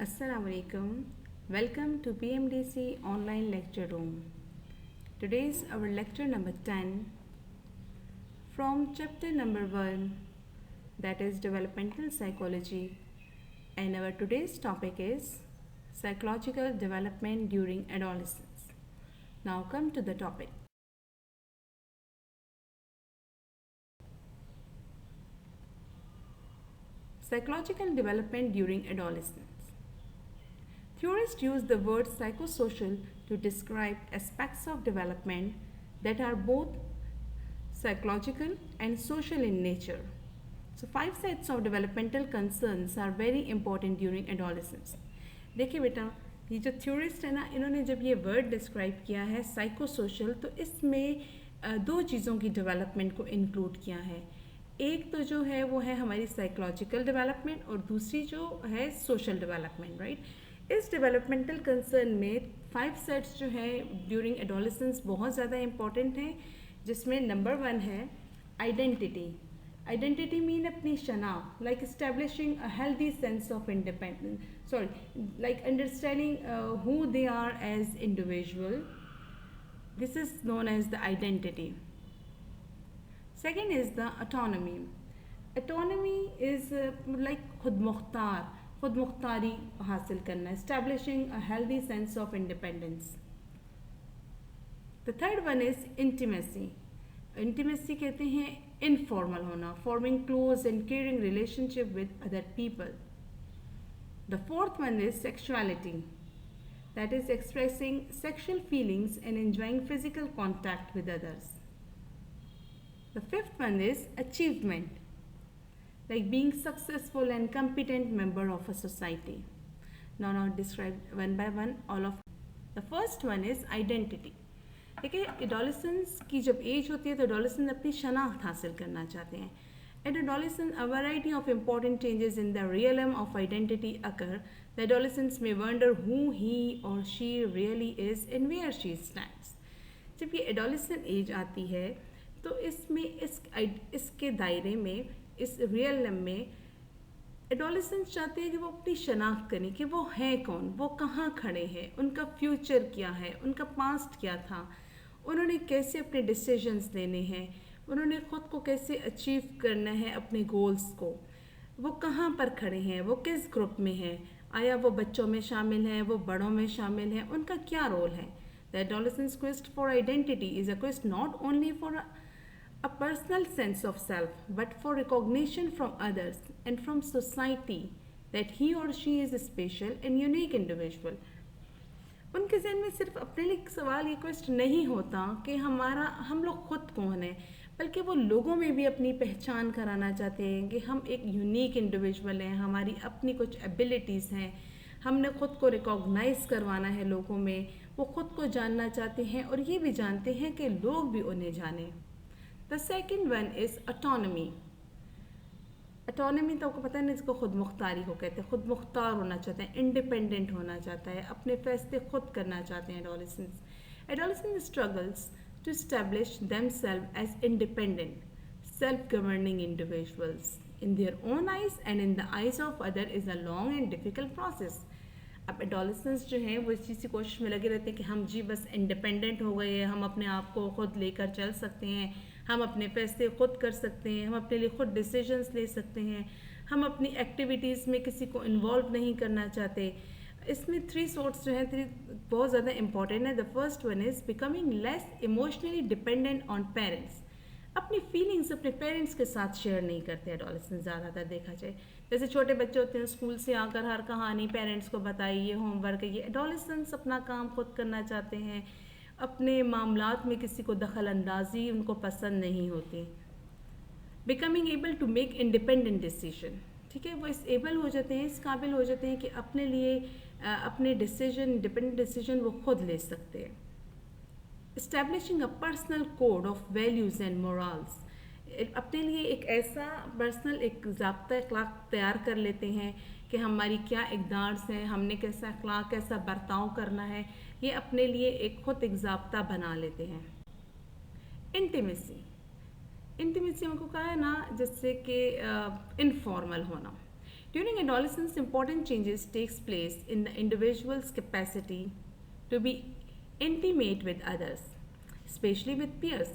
Assalamu alaikum. Welcome to PMDC online lecture room. Today is our lecture number 10 from chapter number 1, that is developmental psychology, and our today's topic is psychological development during adolescence. Now come to the topic. Psychological development during adolescence. Theorists use the word psychosocial to describe aspects of development that are both psychological and social in nature. So, 5 sets of developmental concerns are very important during adolescence. देखिए बेटा, ये जो theorist है ना, इन्होंने जब ये word describe किया है साइकोसोशल, तो इसमें दो चीज़ों की डेवलपमेंट को इंक्लूड किया है. एक तो जो है वो है हमारी साइकोलॉजिकल डेवलपमेंट और दूसरी जो है सोशल डेवलपमेंट, राइट. इस डेवलपमेंटल कंसर्न में 5 सेट्स जो है ड्यूरिंग एडोलेसेंस बहुत ज़्यादा इंपॉर्टेंट हैं, जिसमें नंबर 1 है आइडेंटिटी. आइडेंटिटी मीन अपनी शनाख्त, like establishing a healthy sense of independence, like understanding who they are as individual. This is known as the identity. Second is the autonomy. Autonomy is like खुद मुख्तारी हासिल करना, establishing a healthy sense of independence. The third one is intimacy. Intimacy कहते हैं informal होना, forming close and caring relationship with other people. The fourth one is sexuality, that is expressing sexual feelings and enjoying physical contact with others. The fifth one is achievement, like being successful and competent member of a society. Now describe one by one all of. The first one is identity. देखिए adolescence की जब as होती है तो adolescence अपनी शनाख्त हासिल करना चाहते हैं. At adolescence, a variety of important changes in the realm of identity occur. The adolescents may wonder who he or she really is and where she stands. जब ये एडोलेसेंट एज आती है तो इसमें इसके दायरे में, इस रियल में एडोलेसेंट्स चाहते हैं कि वो अपनी शनाख्त करें कि वो हैं कौन, वो कहाँ खड़े हैं, उनका फ्यूचर क्या है, उनका पास्ट क्या था, उन्होंने कैसे अपने डिसीजंस लेने हैं, उन्होंने ख़ुद को कैसे अचीव करना है अपने गोल्स को, वो कहाँ पर खड़े हैं, वो किस ग्रुप में हैं, आया वो बच्चों में शामिल हैं, वो बड़ों में शामिल हैं, उनका क्या रोल है. The adolescence quest for identity is a quest not only for a personal sense of self, but for recognition from others and from society that he or she is a special and unique individual. उनके जहन में सिर्फ अपने लिए सवाल ये question नहीं होता कि हम लोग खुद कौन हैं, बल्कि वो लोगों में भी अपनी पहचान कराना चाहते हैं कि हम एक यूनिक इंडिविजुअल हैं, हमारी अपनी कुछ एबिलिटीज़ हैं, हमने ख़ुद को रिकॉग्नाइज़ करवाना है लोगों में, वो ख़ुद को जानना चाहते हैं और ये भी जानते हैं कि लोग भी उन्हें जानें. The second one is autonomy. Autonomy तो आपको पता है ना, इसको खुद मुख्तारी को कहते हैं. खुद मुख्तार होना चाहते हैं, इंडिपेंडेंट होना चाहता है, अपने फैसले खुद करना चाहते हैं adolescents. Adolescents struggles to establish themselves as independent, self-governing individuals. In their own eyes and in the eyes of others is a long and difficult process. अब एडोलेसेंट्स जो हैं वो इस चीज़ की कोशिश में लगे रहते हैं कि हम जी बस इंडिपेंडेंट हो गए हैं, हम अपने आप को खुद लेकर चल सकते हैं, हम अपने फैसले खुद कर सकते हैं, हम अपने लिए खुद डिसीजंस ले सकते हैं, हम अपनी एक्टिविटीज़ में किसी को इन्वॉल्व नहीं करना चाहते. इसमें 3 सोर्ट्स जो हैं बहुत ज़्यादा इंपॉर्टेंट है. The first one is becoming less emotionally dependent on parents. अपनी फीलिंग्स अपने पेरेंट्स के साथ शेयर नहीं करते एडोलेसेंट्स ज़्यादातर देखा जाए. जैसे छोटे बच्चे होते हैं, स्कूल से आकर हर कहानी पेरेंट्स को बताई, ये होमवर्क है, ये. एडोलेसेंट्स अपना काम खुद करना चाहते हैं, अपने मामलात में किसी को दखल अंदाजी उनको पसंद नहीं होती. Becoming able to make independent decision, ठीक है, वो इस एबल हो जाते हैं, इस काबिल हो जाते हैं कि अपने लिए अपने डिसीजन, इंडिपेंडेंट डिसीजन वो खुद ले सकते हैं. Establishing a personal code of values and morals. अपने लिए एक ऐसा पर्सनल एक ज़ाब्ता अखलाक तैयार कर लेते हैं कि हमारी क्या इक़दार्स हैं, हमने कैसा अखलाक, कैसा बर्ताव करना है, ये अपने लिए एक खुद एक ज़ाब्ता बना लेते हैं. इंटीमेसी हमको कहा है ना, जैसे कि इनफॉर्मल होना. During adolescence, important changes takes place in the individual's capacity to be intimate with others, especially with peers.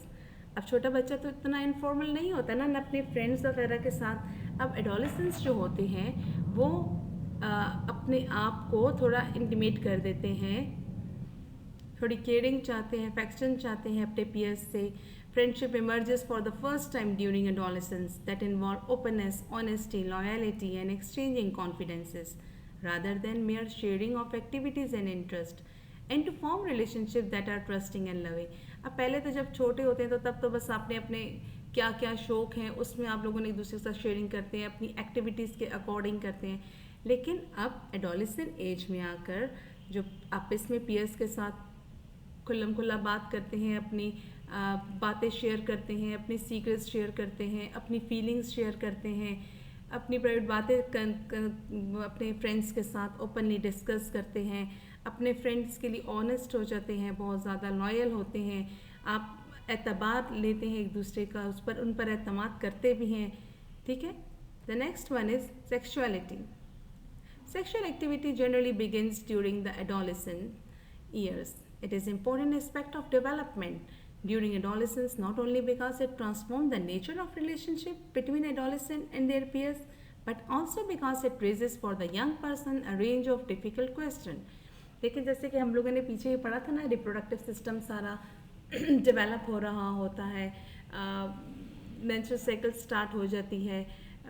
अब छोटा बच्चा तो इतना इनफॉर्मल नहीं होता ना अपने फ्रेंड्स वगैरह के साथ. अब एडोलेसेंस जो होते हैं वो अपने आप को थोड़ा इंटीमेट कर देते हैं, थोड़ी केयरिंग चाहते हैं, अफेक्शन चाहते हैं अपने पीयर्स से. Friendship emerges for the first time during adolescence that involve openness, honesty, loyalty and exchanging confidences rather than mere sharing of activities and interest, and to form relationship that are trusting and loving. अब पहले तो जब छोटे होते हैं तो तब तो बस आपने अपने क्या क्या शौक हैं उसमें आप लोगों ने एक दूसरे के साथ शेयरिंग करते हैं, अपनी एक्टिविटीज़ के अकॉर्डिंग करते हैं. लेकिन अब एडोलेसेंट एज में आकर जो आपस में पीयर्स के साथ खुल्लम खुल्ला बात करते हैं, अपनी बातें शेयर करते हैं, अपनी सीक्रेट्स शेयर करते हैं, अपनी फीलिंग्स शेयर करते हैं, अपनी प्राइवेट बातें अपने फ्रेंड्स के साथ ओपनली डिस्कस करते हैं, अपने फ्रेंड्स के लिए ऑनेस्ट हो जाते हैं, बहुत ज़्यादा लॉयल होते हैं, आप एतबार लेते हैं एक दूसरे का, उन पर एतमाद करते भी हैं. ठीक है. The next one is sexuality. Sexual activity generally begins during the adolescent years. It is an important aspect of development during adolescence, not only because it transforms the nature of relationship between adolescent and their peers, but also because it raises for the young person a range of difficult questions. लेकिन जैसे कि हम लोगों ने पीछे ही पढ़ा था ना, रिप्रोडक्टिव सिस्टम सारा डेवलप हो रहा होता है, मेंस्ट्रुअल साइकिल स्टार्ट हो जाती है,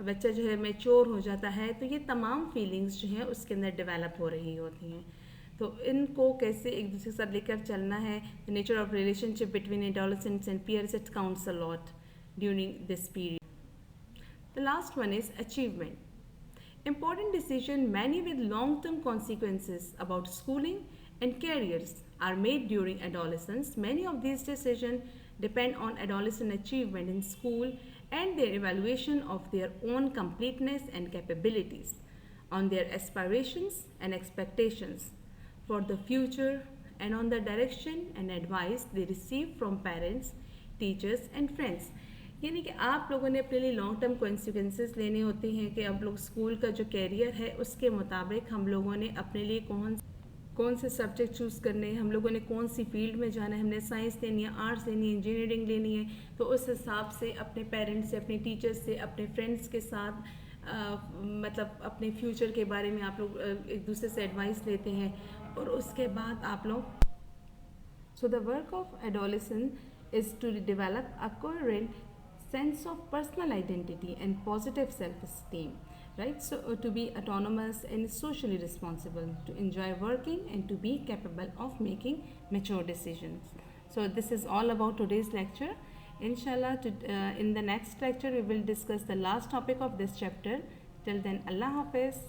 बच्चा जो है मैच्योर हो जाता है, तो ये तमाम फीलिंग्स जो हैं उसके अंदर डेवलप हो रही होती हैं. तो इनको कैसे एक दूसरे के साथ लेकर चलना है, the nature of relationship between adolescents and peers, it counts a lot during this period. The last one is achievement. Important decisions, many with long-term consequences about schooling and careers, are made during adolescence. Many of these decisions depend on adolescent achievement in school and their evaluation of their own completeness and capabilities, on their aspirations and expectations for the future, and on the direction and advice they receive from parents, teachers and friends. यानी कि आप लोगों ने अपने लिए long term consequences लेने होते हैं कि अब लोग स्कूल का जो कैरियर है उसके मुताबिक हम लोगों ने अपने लिए कौन से सब्जेक्ट चूज़ करने हैं, हम लोगों ने कौन सी फील्ड में जाना है, हमने साइंस लेनी है, आर्ट्स लेनी है, इंजीनियरिंग लेनी है. तो उस हिसाब से अपने पेरेंट्स से, अपने टीचर्स से, अपने फ्रेंड्स के साथ मतलब अपने फ्यूचर के बारे में आप लोग एक दूसरे से एडवाइस लेते हैं. और उसके बाद आप लोग so the work of adolescent is to develop a coherent sense of personal identity and positive self-esteem, right? So to be autonomous and socially responsible, to enjoy working and to be capable of making mature decisions. So this is all about today's lecture. Inshallah, in the next lecture we will discuss the last topic of this chapter. Till then, Allah Hafiz.